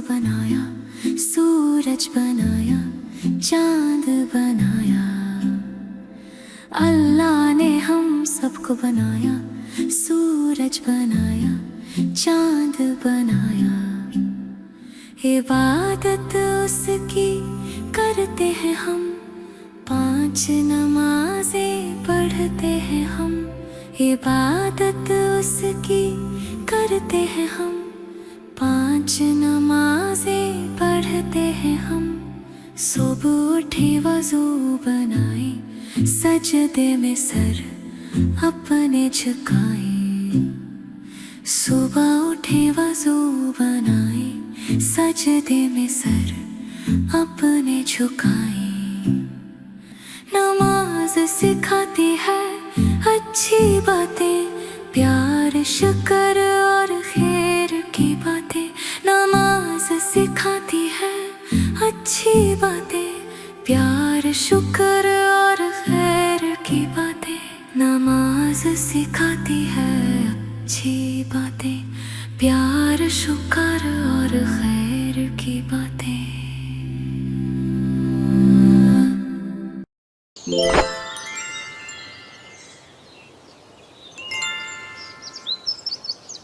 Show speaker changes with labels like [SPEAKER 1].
[SPEAKER 1] बनाया, सूरज बनाया, चांद बनाया। अल्लाह ने हम सबको बनाया, सूरज बनाया, चांद बनाया। इबादत उसकी करते हैं हम, 5 नमाजें पढ़ते हैं हम। इबादत उसकी करते हैं हम, 5 नमाजें पढ़ते हैं हम। सुबह उठे वज़ू बनाए, सजदे में सर अपने झुकाए। सुबह उठे वज़ू बनाए, सजदे में सर अपने झुकाए। नमाज सिखाती है अच्छी बातें, प्यार शुक्र और खैर की बातें। नमाज सिखाती है अच्छी बातें, प्यार शुक्र और खैर की बातें। नमाज सिखाती है अच्छी बातें, प्यार शुक्र और खैर की बातें।